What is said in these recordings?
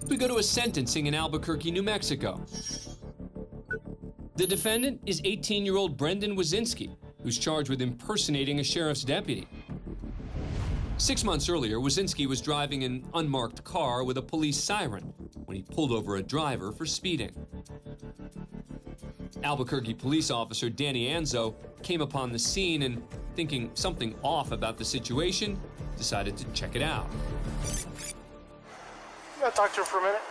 We go to a sentencing in Albuquerque, New Mexico. The defendant is 18-year-old Brendan Wazinski, who's charged with impersonating a sheriff's deputy. 6 months earlier, Wazinski was driving an unmarked car with a police siren when he pulled over a driver for speeding. Albuquerque police officer Danny Abrams came upon the scene and, thinking something off about the situation, decided to check it out. You gotta talk to her for a minute.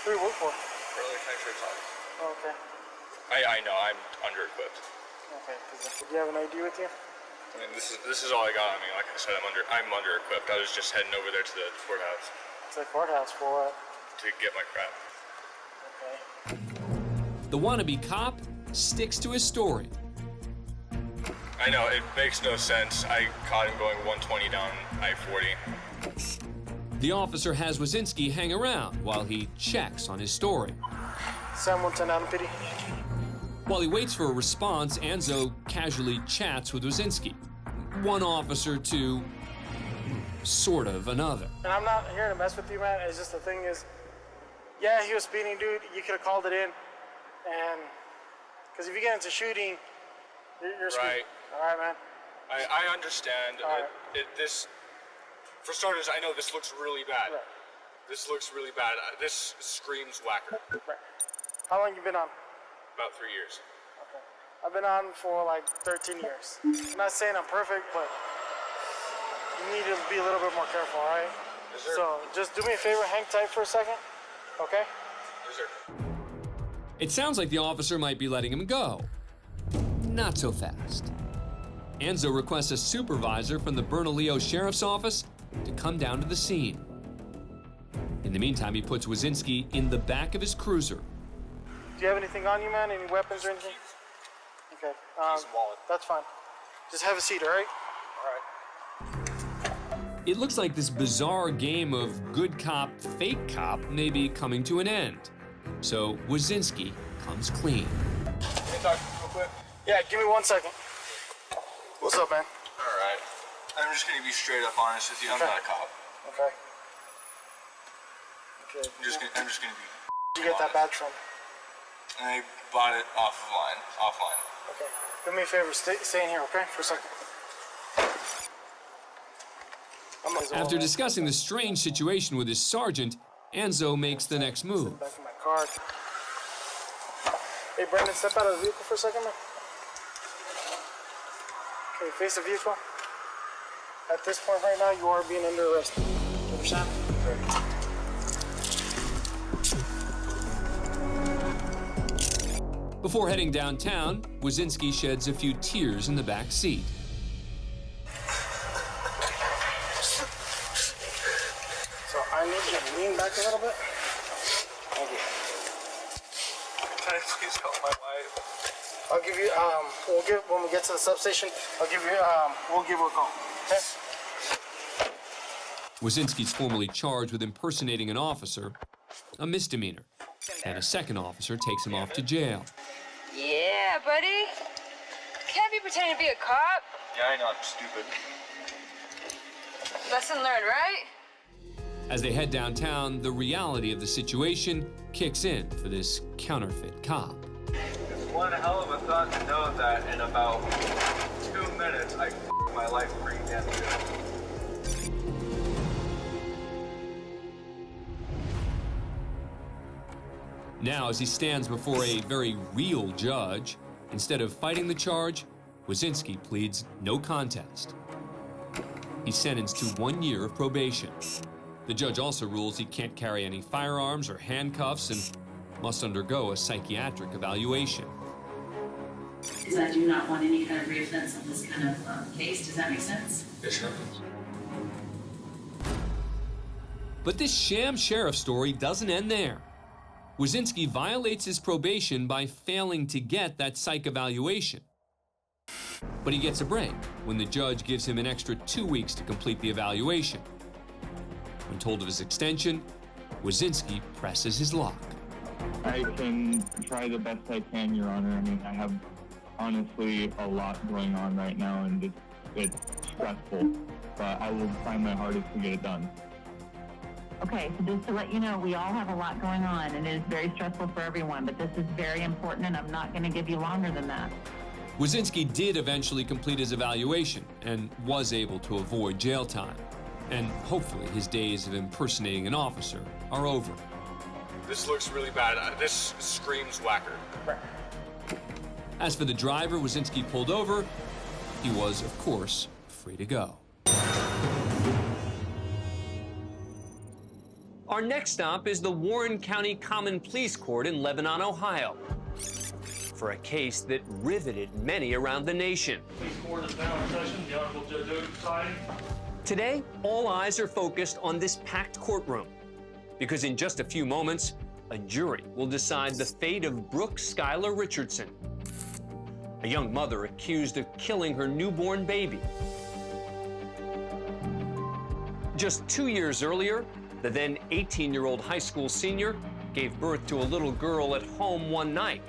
Who do you work for? Early Country Club. Oh, okay. I know, I'm under-equipped. Okay, do you have an ID with you? I mean, this is all I got. I mean, like I said, I'm under-equipped. I was just heading over there to the courthouse. To the courthouse for what? To get my crap. Okay. The wannabe cop sticks to his story. I know, it makes no sense. I caught him going 120 down I-40. The officer has Wazinski hang around while he checks on his story. Sam 110 down PD. While he waits for a response, Anzo casually chats with Wazinski. One officer to sort of another. And I'm not here to mess with you, man. It's just the thing is, yeah, he was speeding, dude. You could have called it in. And, because if you get into shooting, you're speeding. Right. All right, man. I understand. All right. This, for starters, I know this looks really bad. Right. This looks really bad. This screams whacker. Right. How long you been on? About 3 years. Okay. I've been on for like 13 years. I'm not saying I'm perfect, but you need to be a little bit more careful, all right? Yes, sir. So just do me a favor, hang tight for a second, okay? Yes, sir. It sounds like the officer might be letting him go. Not so fast. Anzo requests a supervisor from the Bernalillo Sheriff's Office to come down to the scene. In the meantime, he puts Wazinski in the back of his cruiser. Do you have anything on you, man? Any weapons or anything? Okay. Keys and wallet. That's fine. Just have a seat, all right? All right. It looks like this bizarre game of good cop, fake cop may be coming to an end. So Wazinski comes clean. Can I talk real quick? Yeah, give me 1 second. What's up, man? All right. I'm just going to be straight up honest with you. I'm Okay. not a cop. Okay. Okay. I'm just going to be Where'd you get that badge from? I bought it offline. Okay. Do me a favor, stay in here, okay? For a second. After discussing the strange situation with his sergeant, Anzo makes the next move. Back in my car. Hey, Brendan, step out of the vehicle for a second, man. Okay, face the vehicle. At this point right now, you are being under arrest. You understand? Okay. Before heading downtown, Wazinski sheds a few tears in the back seat. So I need you to lean back a little bit. Thank you. Can I please help my wife? I'll give you, when we get to the substation, we'll give you a call, okay? Wazinski's formally charged with impersonating an officer, a misdemeanor, and a second officer takes him off to jail. Yeah, buddy. Can't be pretending to be a cop. Yeah, I know, I'm stupid. Lesson learned, right? As they head downtown, the reality of the situation kicks in for this counterfeit cop. It's one hell of a thought to know that in about 2 minutes I f***ed my life pretty damn good. Now, as he stands before a very real judge, instead of fighting the charge, Wazinski pleads no contest. He's sentenced to 1 year of probation. The judge also rules he can't carry any firearms or handcuffs and must undergo a psychiatric evaluation. Because I do not want any kind of reoffense on this kind of case. Does that make sense? Yes, sir. But this sham sheriff story doesn't end there. Wazinski violates his probation by failing to get that psych evaluation. But he gets a break when the judge gives him an extra 2 weeks to complete the evaluation. When told of his extension, Wazinski presses his luck. I can try the best I can, Your Honor. I mean, I have honestly a lot going on right now, and it's stressful, but I will try my hardest to get it done. Okay, so just to let you know, we all have a lot going on, and it is very stressful for everyone, but this is very important, and I'm not going to give you longer than that. Wazinski did eventually complete his evaluation and was able to avoid jail time. And hopefully his days of impersonating an officer are over. This looks really bad. This screams whacker. As for the driver Wazinski pulled over, he was, of course, free to go. Our next stop is the Warren County Common Pleas Court in Lebanon, Ohio, for a case that riveted many around the nation. Please court is now in session. The Honorable Judge Oak presiding. Today, all eyes are focused on this packed courtroom, because in just a few moments, a jury will decide the fate of Brooke Schuyler Richardson, a young mother accused of killing her newborn baby. Just 2 years earlier, the then 18-year-old high school senior gave birth to a little girl at home one night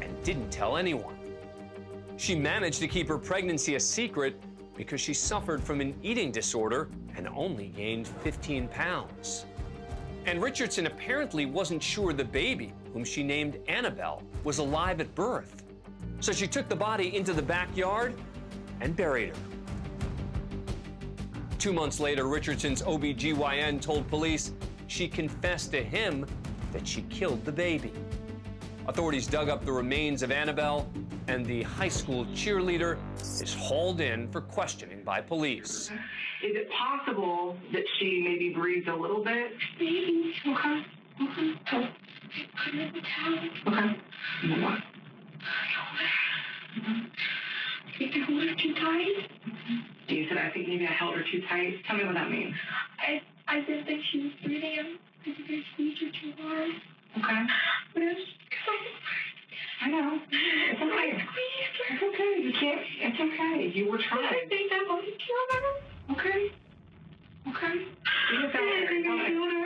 and didn't tell anyone. She managed to keep her pregnancy a secret because she suffered from an eating disorder and only gained 15 pounds. And Richardson apparently wasn't sure the baby, whom she named Annabelle, was alive at birth. So she took the body into the backyard and buried her. 2 months later, Richardson's OBGYN told police she confessed to him that she killed the baby. Authorities dug up the remains of Annabelle, and the high school cheerleader is hauled in for questioning by police. Is it possible that she maybe breathed a little bit? Maybe. Okay. Okay. Okay. Okay. You know what? I think I hold her too tight. You said I think maybe I held her too tight. Tell me what that means. I didn't think she was breathing. I think I squeezed her too hard. Okay. But it was I know. It's okay. It's okay. You can't. It's okay. You were trying. I think I want to kill her. Okay. Okay. You just I think I killed her.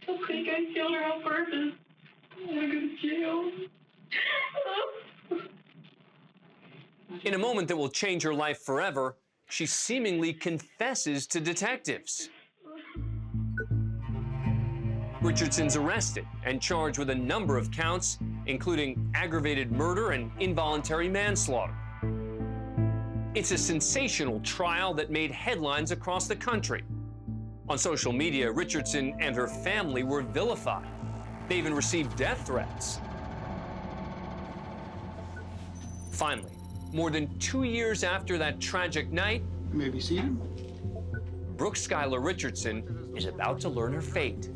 I think I killed her on purpose. I want to go to jail. In a moment that will change her life forever, she seemingly confesses to detectives. Richardson's arrested and charged with a number of counts, including aggravated murder and involuntary manslaughter. It's a sensational trial that made headlines across the country. On social media, Richardson and her family were vilified. They even received death threats. Finally, more than 2 years after that tragic night, you may be seated. Brooke Schuyler Richardson is about to learn her fate.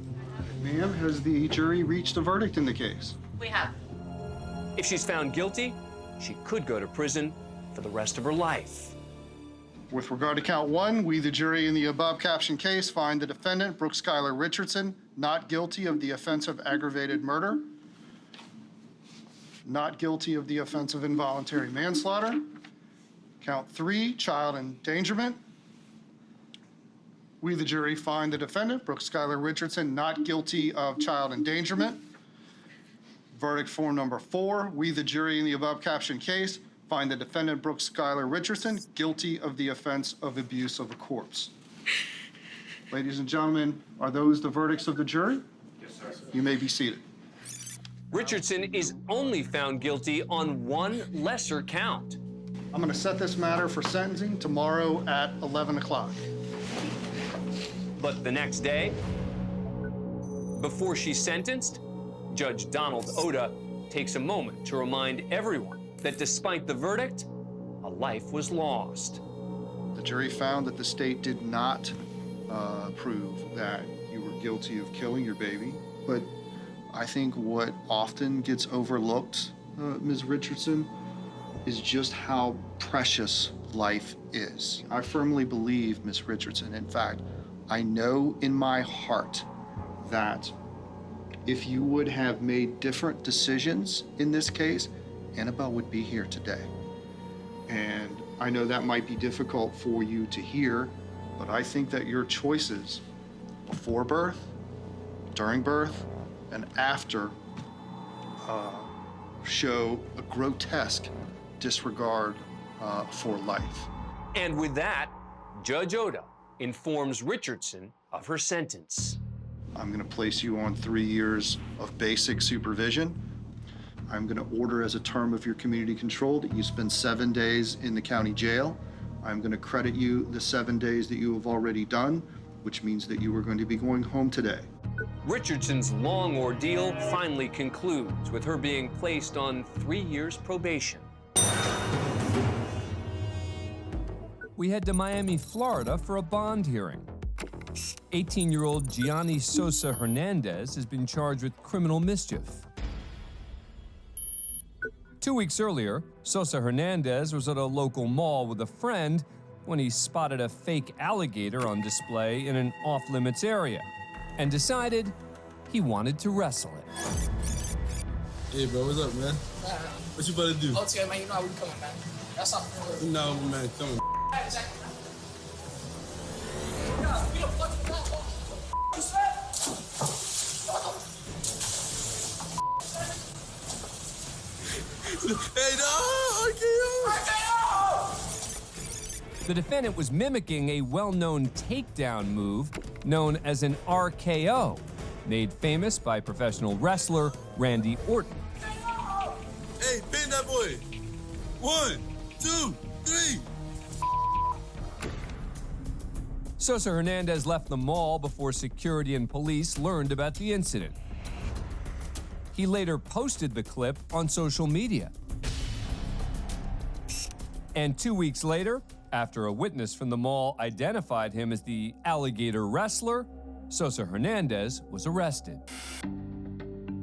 Ma'am, has the jury reached a verdict in the case? We have. If she's found guilty, she could go to prison for the rest of her life. With regard to count one, we, the jury in the above captioned case, find the defendant, Brooke Schuyler Richardson, not guilty of the offense of aggravated murder, not guilty of the offense of involuntary manslaughter. Count three, child endangerment. We, the jury, find the defendant, Brooke Schuyler Richardson, not guilty of child endangerment. Verdict form number 4, we, the jury in the above captioned case, find the defendant, Brooke Schuyler Richardson, guilty of the offense of abuse of a corpse. Ladies and gentlemen, are those the verdicts of the jury? Yes, sir. You may be seated. Richardson is only found guilty on one lesser count. I'm going to set this matter for sentencing tomorrow at 11 o'clock. But the next day, before she's sentenced, Judge Donald Oda takes a moment to remind everyone that despite the verdict, a life was lost. The jury found that the state did not prove that you were guilty of killing your baby, but I think what often gets overlooked, Ms. Richardson, is just how precious life is. I firmly believe, Ms. Richardson, in fact, I know in my heart that if you would have made different decisions in this case, Annabelle would be here today. And I know that might be difficult for you to hear, but I think that your choices before birth, during birth, and after show a grotesque disregard for life. And with that, Judge Oda informs Richardson of her sentence. I'm going to place you on 3 years of basic supervision. I'm going to order as a term of your community control that you spend 7 days in the county jail. I'm going to credit you the 7 days that you have already done, which means that you are going to be going home today. Richardson's long ordeal finally concludes with her being placed on 3 years probation. We head to Miami, Florida for a bond hearing. 18-year-old Gianni Sosa Hernandez has been charged with criminal mischief. 2 weeks earlier, Sosa Hernandez was at a local mall with a friend when he spotted a fake alligator on display in an off-limits area and decided he wanted to wrestle it. Hey, bro, what's up, man? What you about to do? Okay, man, you know how we coming, man. That's something. No, man, come on. Hey, no! The defendant was mimicking a well-known takedown move known as an RKO, made famous by professional wrestler Randy Orton. Hey, pin that boy. 1, 2, 3. Sosa Hernandez left the mall before security and police learned about the incident. He later posted the clip on social media. And 2 weeks later, after a witness from the mall identified him as the alligator wrestler, Sosa Hernandez was arrested.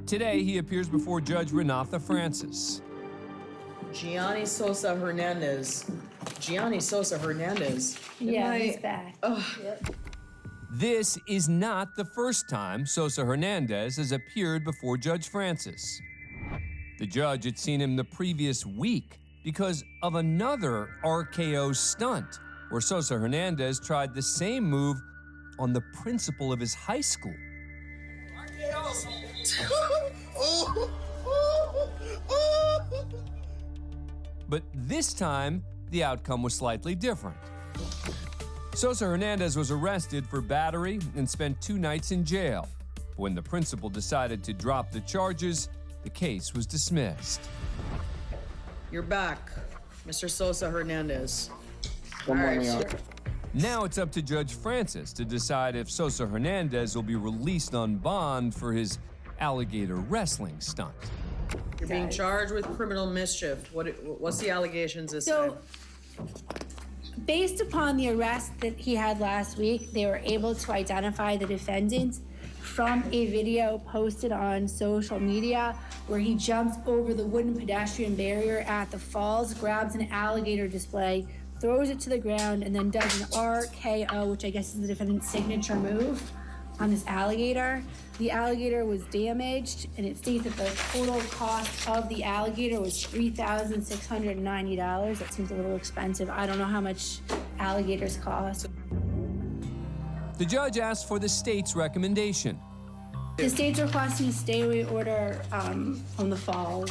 Today, he appears before Judge Renatha Francis. Gianni Sosa Hernandez. Gianni Sosa Hernandez. Yeah, he's back. Yep. This is not the first time Sosa Hernandez has appeared before Judge Francis. The judge had seen him the previous week because of another RKO stunt where Sosa Hernandez tried the same move on the principal of his high school. But this time, the outcome was slightly different. Sosa Hernandez was arrested for battery and spent 2 nights in jail. When the principal decided to drop the charges, the case was dismissed. You're back, Mr. Sosa Hernandez. One morning, sir. Now it's up to Judge Francis to decide if Sosa Hernandez will be released on bond for his alligator wrestling stunt. You're being charged with criminal mischief. What's the allegations this time? Based upon the arrest that he had last week, they were able to identify the defendant from a video posted on social media where he jumps over the wooden pedestrian barrier at the falls, grabs an alligator display, throws it to the ground, and then does an RKO, which I guess is the defendant's signature move, on this alligator. The alligator was damaged, and it states that the total cost of the alligator was $3,690. That seems a little expensive. I don't know how much alligators cost. The judge asked for the state's recommendation. The state's requesting a stay-away order on the falls.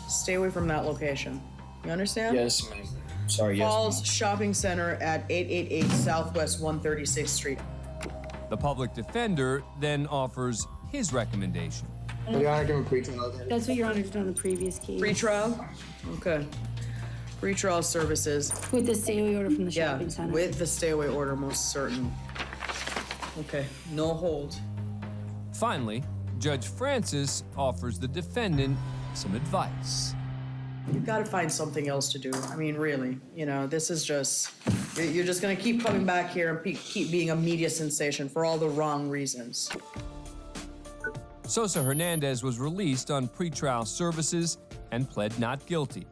Stay away from that location. You understand? Yes, ma'am. Sorry, yes, Falls ma'am. Shopping Center at 888 Southwest 136th Street. The public defender then offers his recommendation. Your Honor, give me pre-trial. That's what Your Honor did on the previous case. Pre-trial? Okay. Pre-trial services. With the stay-away order from the shopping Yeah, center. with the stay-away order, most certain. Okay, no hold. Finally, Judge Francis offers the defendant some advice. You've got to find something else to do. I mean, really, this is just, you're just gonna keep coming back here and keep being a media sensation for all the wrong reasons. Sosa Hernandez was released on pretrial services and pled not guilty.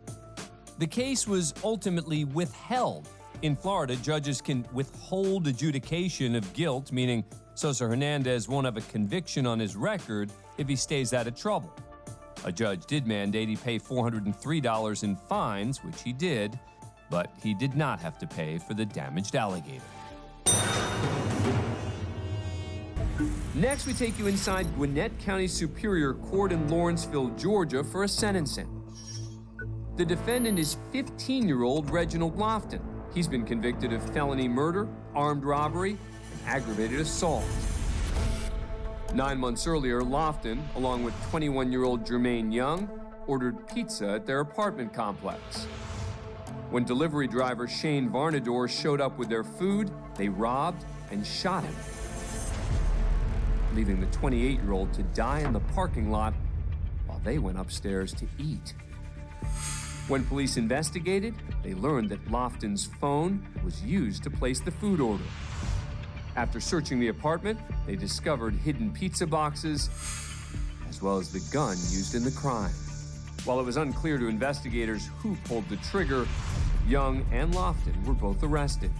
The case was ultimately withheld. In Florida, judges can withhold adjudication of guilt, meaning Sosa Hernandez won't have a conviction on his record if he stays out of trouble. A judge did mandate he pay $403 in fines, which he did, but he did not have to pay for the damaged alligator. Next, we take you inside Gwinnett County Superior Court in Lawrenceville, Georgia for a sentencing. The defendant is 15-year-old Reginald Lofton. He's been convicted of felony murder, armed robbery, and aggravated assault. 9 months earlier, Lofton, along with 21-year-old Jermaine Young, ordered pizza at their apartment complex. When delivery driver Shane Varnador showed up with their food, they robbed and shot him, leaving the 28-year-old to die in the parking lot while they went upstairs to eat. When police investigated, they learned that Lofton's phone was used to place the food order. After searching the apartment, they discovered hidden pizza boxes, as well as the gun used in the crime. While it was unclear to investigators who pulled the trigger, Young and Lofton were both arrested.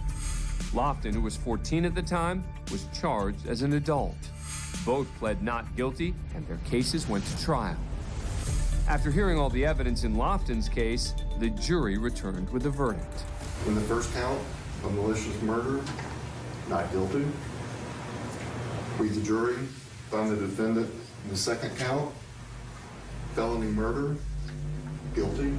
Lofton, who was 14 at the time, was charged as an adult. Both pled not guilty, and their cases went to trial. After hearing all the evidence in Lofton's case, the jury returned with a verdict. In the first count of malicious murder, not guilty. We, the jury, found the defendant in the second count, felony murder, guilty.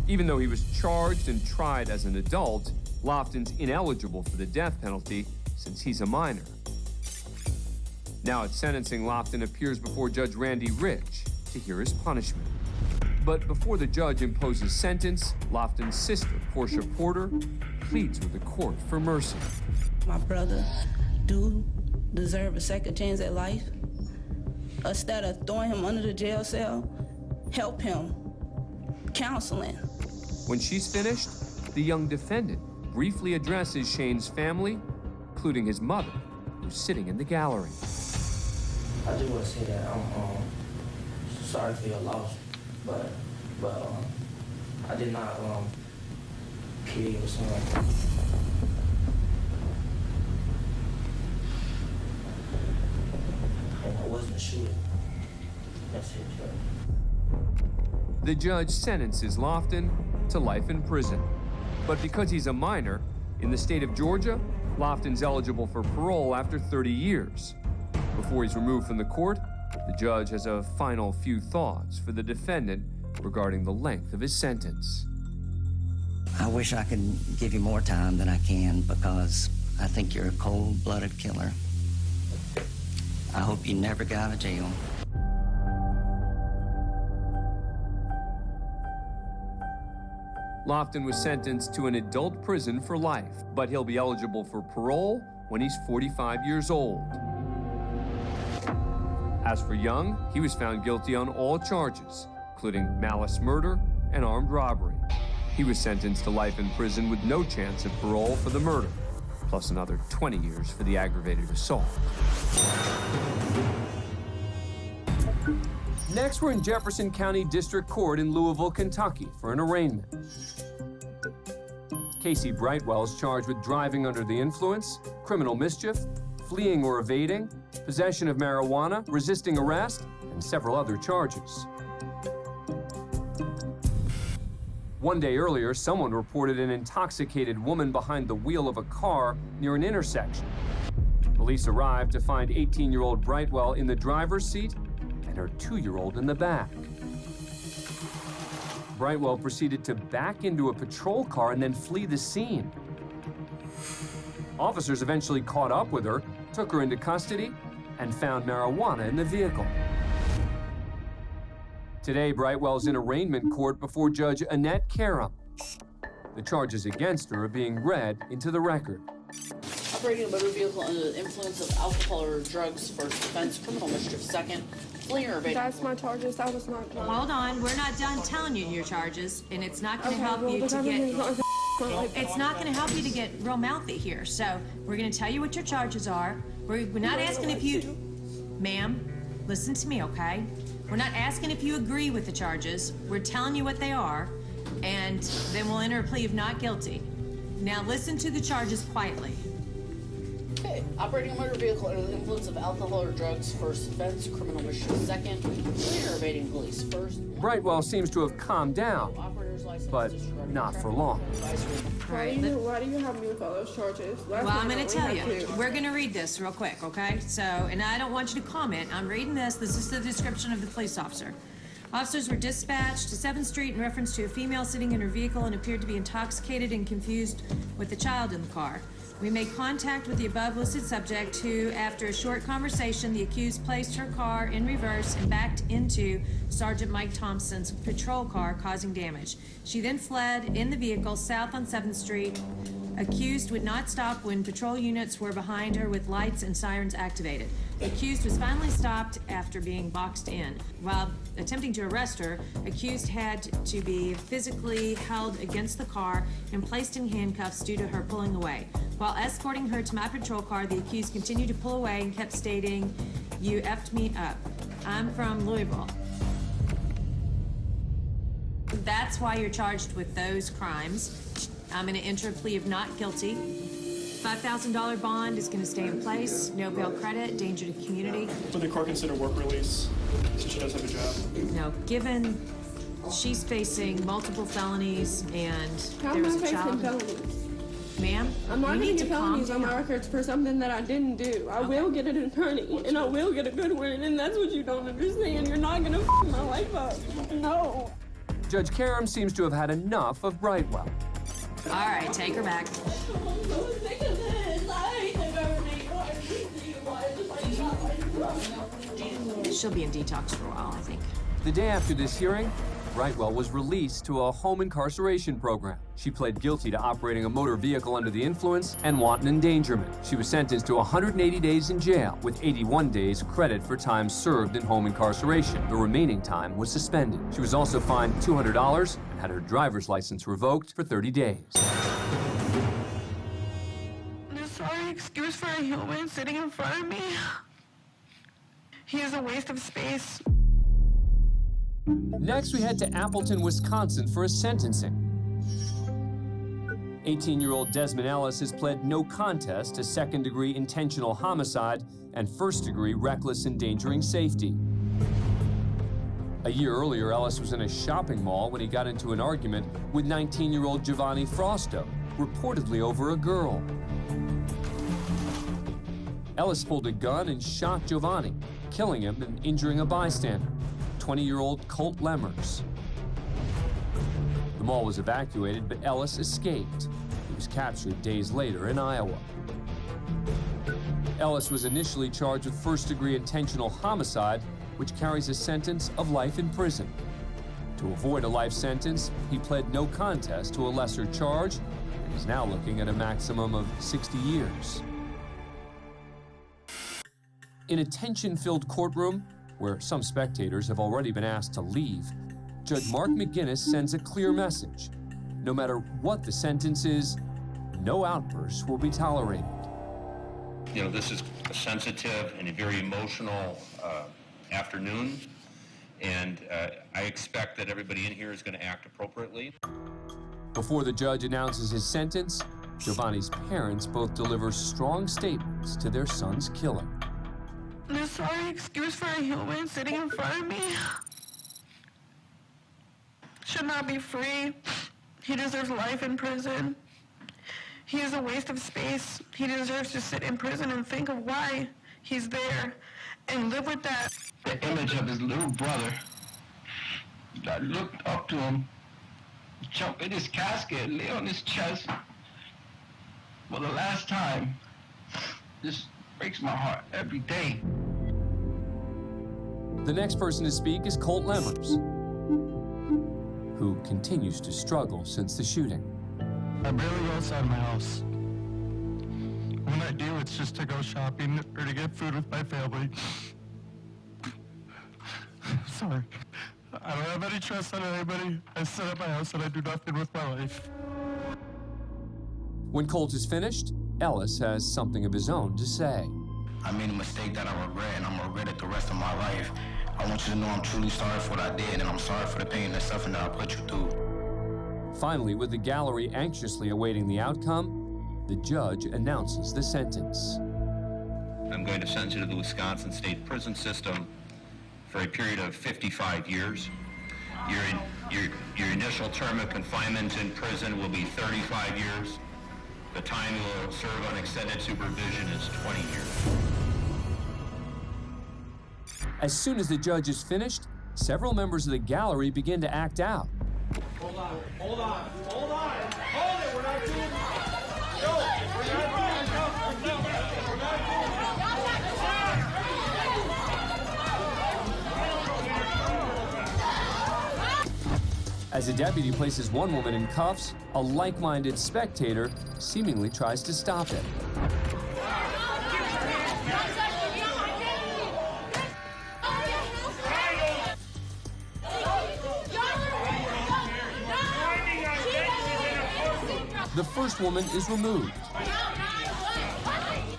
Even though he was charged and tried as an adult, Lofton's ineligible for the death penalty since he's a minor. Now at sentencing, Lofton appears before Judge Randy Rich to hear his punishment. But before the judge imposes sentence, Lofton's sister, Portia Porter, pleads with the court for mercy. My brother do deserve a second chance at life. Instead of throwing him under the jail cell, help him. Counseling. When she's finished, the young defendant briefly addresses Shane's family, including his mother, who's sitting in the gallery. I just want to say that I'm sorry for your loss, but I did not kill your son. And I wasn't a shooter. That's it, Judge. The judge sentences Lofton to life in prison. But because he's a minor, in the state of Georgia, Lofton's eligible for parole after 30 years. Before he's removed from the court, the judge has a final few thoughts for the defendant regarding the length of his sentence. I wish I could give you more time than I can because I think you're a cold-blooded killer. I hope you never get out of jail. Lofton was sentenced to an adult prison for life, but he'll be eligible for parole when he's 45 years old. As for Young, he was found guilty on all charges, including malice murder and armed robbery. He was sentenced to life in prison with no chance of parole for the murder, plus another 20 years for the aggravated assault. Next, we're in Jefferson County District Court in Louisville, Kentucky for an arraignment. Casey Brightwell is charged with driving under the influence, criminal mischief, fleeing or evading, possession of marijuana, resisting arrest, and several other charges. One day earlier, someone reported an intoxicated woman behind the wheel of a car near an intersection. Police arrived to find 18-year-old Brightwell in the driver's seat and her 2-year-old in the back. Brightwell proceeded to back into a patrol car and then flee the scene. Officers eventually caught up with her, took her into custody, and found marijuana in the vehicle. Today, Brightwell's in arraignment court before Judge Annette Karam. The charges against her are being read into the record. Operating a motor vehicle under the influence of alcohol or drugs, first offense, criminal mischief, second, fleeing or evading. That's my charges. That was not done. Hold on, we're not done telling you your charges, and it's not going to help you to get. It's not going to help you to get real mouthy here. So we're going to tell you what your charges are. We're not asking if you, ma'am, listen to me, okay? We're not asking if you agree with the charges. We're telling you what they are, and then we'll enter a plea of not guilty. Now listen to the charges quietly. Okay. Okay, operating a motor vehicle under the influence of alcohol or drugs, first offense, criminal mischief, second, cleaner evading police, first. Brightwell seems to have calmed down, but not for long. Why do you have me with all those charges? Well, I'm going to tell you. We're going to read this real quick, okay? So, and I don't want you to comment. I'm reading this. This is the description of the police officer. Officers were dispatched to 7th Street in reference to a female sitting in her vehicle and appeared to be intoxicated and confused with the child in the car. We made contact with the above-listed subject who, after a short conversation, the accused placed her car in reverse and backed into Sergeant Mike Thompson's patrol car, causing damage. She then fled in the vehicle south on 7th Street. Accused would not stop when patrol units were behind her with lights and sirens activated. The accused was finally stopped after being boxed in. While attempting to arrest her, accused had to be physically held against the car and placed in handcuffs due to her pulling away. While escorting her to my patrol car, the accused continued to pull away and kept stating, "You effed me up. I'm from Louisville." That's why you're charged with those crimes. I'm going to enter a plea of not guilty. $5,000 bond is going to stay in place. No bail credit, danger to community. Would the court consider work release since she does have a job? No, given she's facing multiple felonies and How there am I was a facing child. felonies? Ma'am, I'm not you going need to to get calm felonies on my down. records for something that I didn't do. I will get an attorney, and I will get a good one, and that's what you don't understand. You're not going to f my life up. No. Judge Karam seems to have had enough of Brightwell. All right, take her back. She'll be in detox for a while, I think. The day after this hearing, Brightwell was released to a home incarceration program. She pled guilty to operating a motor vehicle under the influence and wanton endangerment. She was sentenced to 180 days in jail, with 81 days credit for time served in home incarceration. The remaining time was suspended. She was also fined $200 and had her driver's license revoked for 30 days. There's sorry excuse for a human sitting in front of me. He is a waste of space. Next, we head to Appleton, Wisconsin for a sentencing. 18-year-old Desmond Ellis has pled no contest to second-degree intentional homicide and first-degree reckless endangering safety. A year earlier, Ellis was in a shopping mall when he got into an argument with 19-year-old Giovanni Frosto, reportedly over a girl. Ellis pulled a gun and shot Giovanni, killing him and injuring a bystander, 20-year-old Colt Lemmers. The mall was evacuated, but Ellis escaped. He was captured days later in Iowa. Ellis was initially charged with first-degree intentional homicide, which carries a sentence of life in prison. To avoid a life sentence, he pled no contest to a lesser charge and is now looking at a maximum of 60 years. In a tension-filled courtroom, where some spectators have already been asked to leave, Judge Mark McGinnis sends a clear message. No matter what the sentence is, no outbursts will be tolerated. You know, this is a sensitive and a very emotional afternoon, and I expect that everybody in here is going to act appropriately. Before the judge announces his sentence, Giovanni's parents both deliver strong statements to their son's killer. There's sorry excuse for a human sitting in front of me. Should not be free. He deserves life in prison. He is a waste of space. He deserves to sit in prison and think of why he's there and live with that. The image of his little brother. I looked up to him, jump in his casket, lay on his chest. For the last time, this breaks my heart every day. The next person to speak is Colt Lemmers, who continues to struggle since the shooting. I barely go outside my house. When I do, it's just to go shopping or to get food with my family. Sorry. I don't have any trust on anybody. I sit at my house and I do nothing with my life. When Colt is finished, Ellis has something of his own to say. I made a mistake that I regret, and I'm gonna regret it the rest of my life. I want you to know I'm truly sorry for what I did, and I'm sorry for the pain and suffering that I put you through. Finally, with the gallery anxiously awaiting the outcome, the judge announces the sentence. I'm going to sentence you to the Wisconsin State Prison System for a period of 55 years. Your initial term of confinement in prison will be 35 years. The time you will serve on extended supervision is 20 years. As soon as the judge is finished, several members of the gallery begin to act out. Hold on. Hold it, we're not doing that. No, we're not doing As a deputy places one woman in cuffs, a like-minded spectator seemingly tries to stop it. The first woman is removed,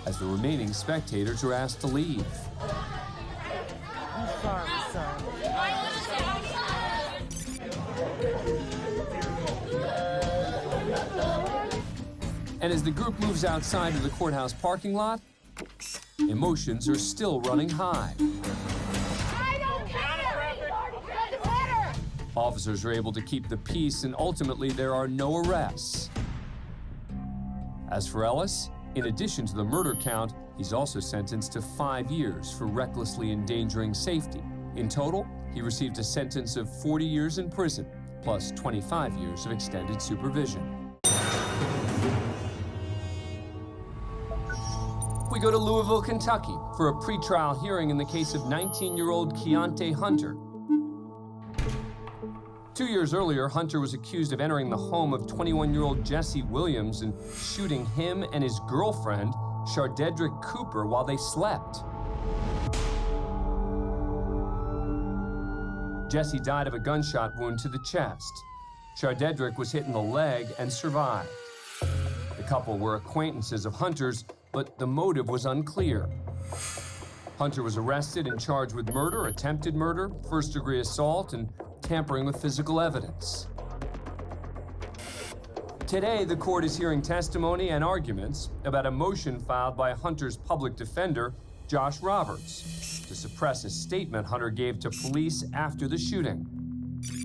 as the remaining spectators are asked to leave. I'm sorry, son. And as the group moves outside to the courthouse parking lot, emotions are still running high. Officers are able to keep the peace, and ultimately there are no arrests. As for Ellis, in addition to the murder count, he's also sentenced to 5 years for recklessly endangering safety. In total, he received a sentence of 40 years in prison, plus 25 years of extended supervision. We go to Louisville, Kentucky, for a pretrial hearing in the case of 19-year-old Keontae Hunter. 2 years earlier, Hunter was accused of entering the home of 21-year-old Jesse Williams and shooting him and his girlfriend, Shardedrick Cooper, while they slept. Jesse died of a gunshot wound to the chest. Shardedrick was hit in the leg and survived. The couple were acquaintances of Hunter's, but the motive was unclear. Hunter was arrested and charged with murder, attempted murder, first-degree assault, and tampering with physical evidence. Today, the court is hearing testimony and arguments about a motion filed by Hunter's public defender, Josh Roberts, to suppress a statement Hunter gave to police after the shooting.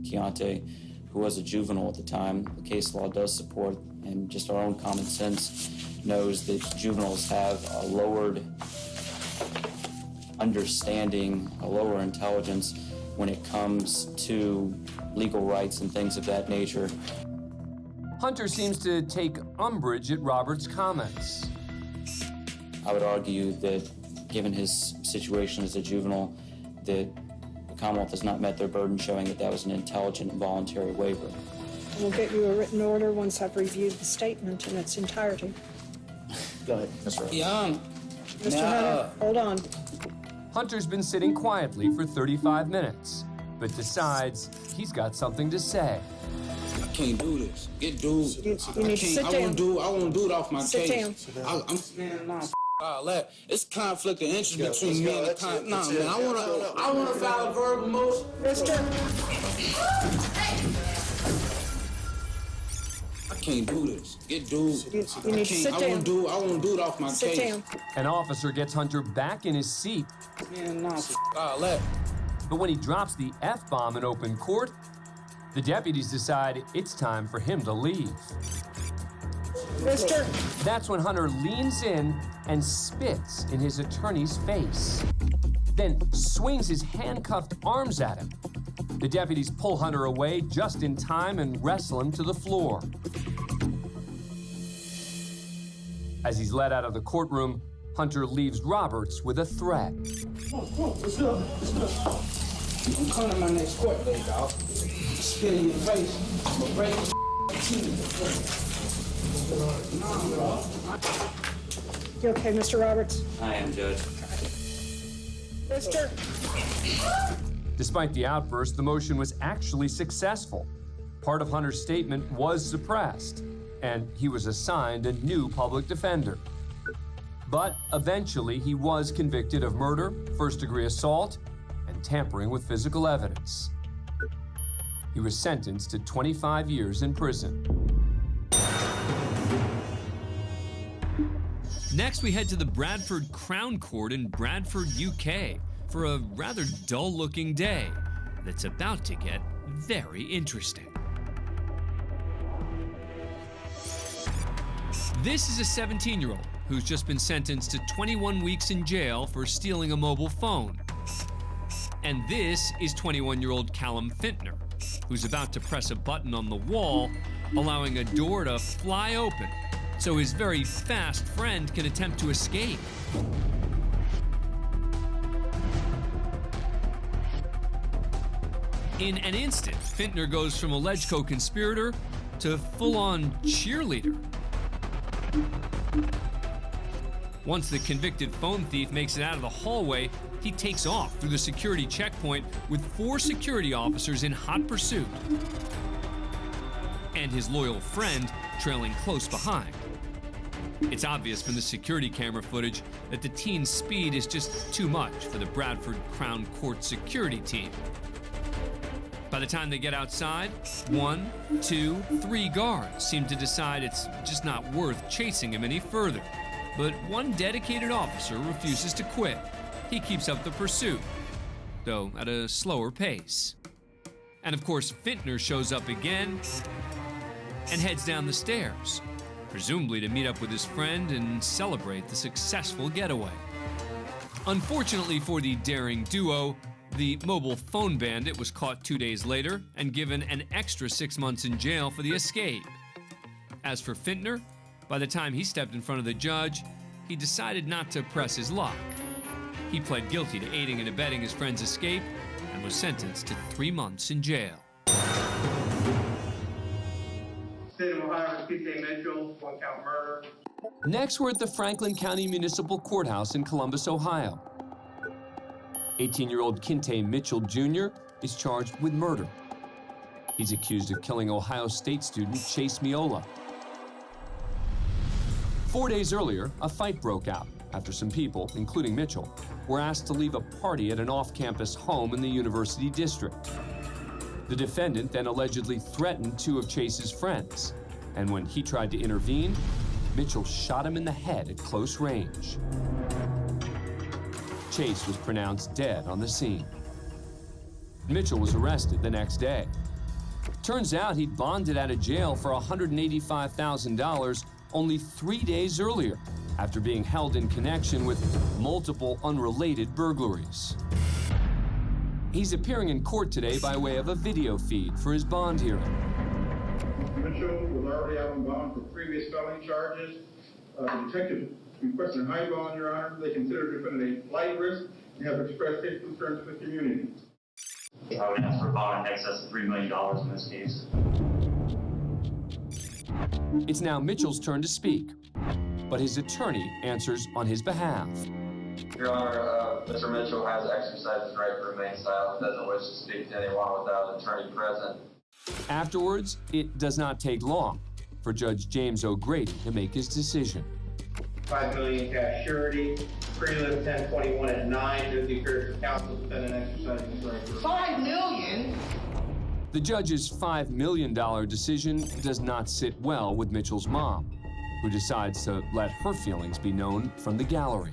Keontae, who was a juvenile at the time, the case law does support, and just our own common sense knows that juveniles have a lowered understanding, a lower intelligence when it comes to legal rights and things of that nature. Hunter seems to take umbrage at Roberts' comments. I would argue that given his situation as a juvenile, that the Commonwealth has not met their burden showing that that was an intelligent and voluntary waiver. We'll get you a written order once I've reviewed the statement in its entirety. Go ahead, Mr. Mr. Hunter, hold on. Hunter's been sitting quietly for 35 minutes, but decides he's got something to say. I can't do this. Get dude. You need to sit down. I won't do it off my sit case. Down. Man, nah, all that. It's conflict of interest between me and the client. Nah, man, I wanna file a verbal motion. I can't do this. Get dude. You need to sit down. I won't do it off my sit case. Down. An officer gets Hunter back in his seat. Man, nah, all that. But when he drops the F-bomb in open court, the deputies decide it's time for him to leave. Mister. That's when Hunter leans in and spits in his attorney's face, then swings his handcuffed arms at him. The deputies pull Hunter away just in time and wrestle him to the floor. As he's led out of the courtroom, Hunter leaves Roberts with a threat. Come on, let's go. I'm coming to my next court date, dog. Spit in your face. I'm gonna break your teeth. You okay, Mr. Roberts? I am, Judge. Mister. Despite the outburst, the motion was actually successful. Part of Hunter's statement was suppressed, and he was assigned a new public defender. But eventually, he was convicted of murder, first-degree assault, and tampering with physical evidence. He was sentenced to 25 years in prison. Next, we head to the Bradford Crown Court in Bradford, UK, for a rather dull-looking day that's about to get very interesting. This is a 17-year-old who's just been sentenced to 21 weeks in jail for stealing a mobile phone. And this is 21-year-old Callum Fintner, who's about to press a button on the wall, allowing a door to fly open so his very fast friend can attempt to escape. In an instant, Fintner goes from alleged co-conspirator to full-on cheerleader. Once the convicted phone thief makes it out of the hallway, he takes off through the security checkpoint with 4 security officers in hot pursuit, and his loyal friend trailing close behind. It's obvious from the security camera footage that the teen's speed is just too much for the Bradford Crown Court security team. By the time they get outside, 1, 2, 3 guards seem to decide it's just not worth chasing him any further. But one dedicated officer refuses to quit. He keeps up the pursuit, though at a slower pace. And of course, Fintner shows up again and heads down the stairs, presumably to meet up with his friend and celebrate the successful getaway. Unfortunately for the daring duo, the mobile phone bandit was caught 2 days later and given an extra 6 months in jail for the escape. As for Fintner, by the time he stepped in front of the judge, he decided not to press his luck. He pled guilty to aiding and abetting his friend's escape and was sentenced to 3 months in jail. State of Ohio, P.K. Mitchell, 1-count murder. Next, we're at the Franklin County Municipal Courthouse in Columbus, Ohio. 18-year-old Kinte Mitchell Jr. is charged with murder. He's accused of killing Ohio State student Chase Miola. 4 days earlier, a fight broke out after some people, including Mitchell, were asked to leave a party at an off-campus home in the University District. The defendant then allegedly threatened 2 of Chase's friends, and when he tried to intervene, Mitchell shot him in the head at close range. Chase was pronounced dead on the scene. Mitchell was arrested the next day. Turns out he'd bonded out of jail for $185,000 only 3 days earlier, after being held in connection with multiple unrelated burglaries. He's appearing in court today by way of a video feed for his bond hearing. Mitchell was already out on bond for previous felony charges. The detective requested a high bond, Your Honor. They consider defendant a flight risk and have expressed his concerns to the community. I would ask for a bond in excess of $3 million in this case. It's now Mitchell's turn to speak, but his attorney answers on his behalf. Your Honor, Mr. Mitchell has exercised his right to remain silent, doesn't wish to speak to anyone without an attorney present. Afterwards, it does not take long for Judge James O'Grady to make his decision. $5 million cash surety, prelim 1021 at 9, duty occurs for counsel, defendant exercising his right to remain. $5 million? The judge's $5 million decision does not sit well with Mitchell's mom, who decides to let her feelings be known from the gallery.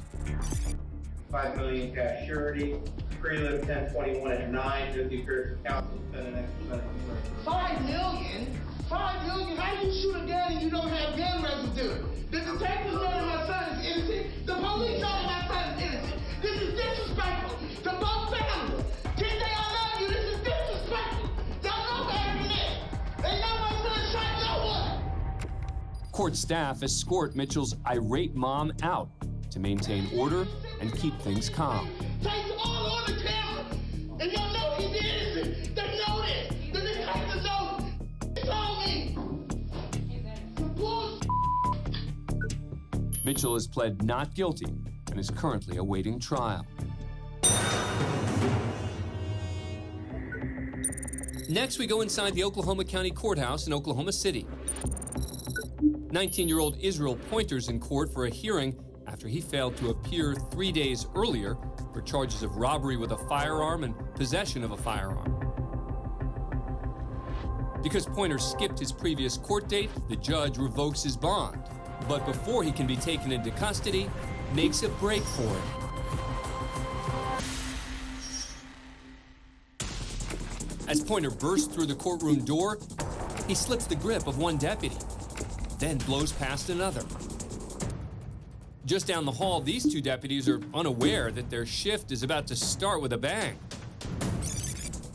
$5 million cash surety, prelim 1021 at 9, duty occurs for counsel, defendant exercising his right to remain. $5 million? $5 million? How do you shoot a gun and you don't have gun residue? The detectives know that my son is innocent. The police know that my son is innocent. This is disrespectful to both families. Kid, they all love you. This is disrespectful. Y'all know better than this. They know my son shot no one. Court staff escort Mitchell's irate mom out to maintain order and keep things calm. Takes all on the camera. And y'all know he's innocent. They know this. The detectives know. They told me. Bullshit. Mitchell has pled not guilty and is currently awaiting trial. Next, we go inside the Oklahoma County Courthouse in Oklahoma City. 19-year-old Israel Pointer's in court for a hearing after he failed to appear 3 days earlier for charges of robbery with a firearm and possession of a firearm. Because Pointer skipped his previous court date, the judge revokes his bond, But before he can be taken into custody, makes a break for it. As Pointer bursts through the courtroom door, he slips the grip of one deputy, then blows past another. Just down the hall, these two deputies are unaware that their shift is about to start with a bang.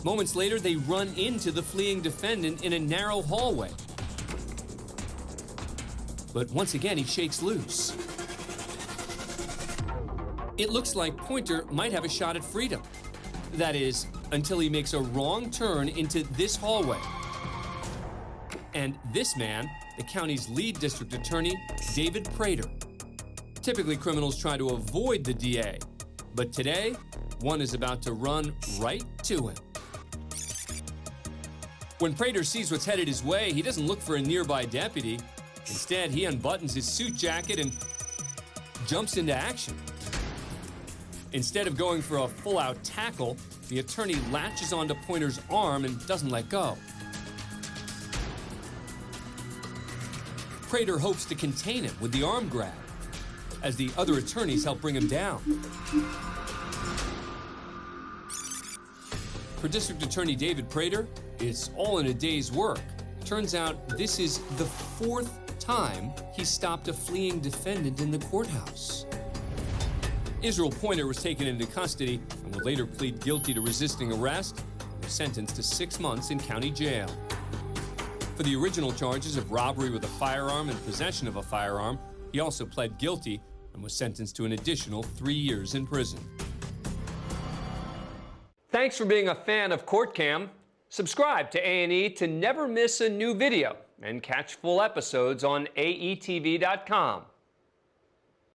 Moments later, they run into the fleeing defendant in a narrow hallway. But once again, he shakes loose. It looks like Pointer might have a shot at freedom. That is, until he makes a wrong turn into this hallway. And this man, the county's lead district attorney, David Prater. Typically, criminals try to avoid the DA, but today, one is about to run right to him. When Prater sees what's headed his way, he doesn't look for a nearby deputy. Instead, he unbuttons his suit jacket and jumps into action. Instead of going for a full-out tackle, the attorney latches onto Pointer's arm and doesn't let go. Prater hopes to contain him with the arm grab, as the other attorneys help bring him down. For District Attorney David Prater, it's all in a day's work. Turns out this is the fourth time he stopped a fleeing defendant in the courthouse. Israel Pointer was taken into custody and will later plead guilty to resisting arrest and was sentenced to 6 months in county jail. For the original charges of robbery with a firearm and possession of a firearm, he also pled guilty and was sentenced to an additional 3 years in prison. Thanks for being a fan of CourtCam. Subscribe to A&E to never miss a new video and catch full episodes on aetv.com.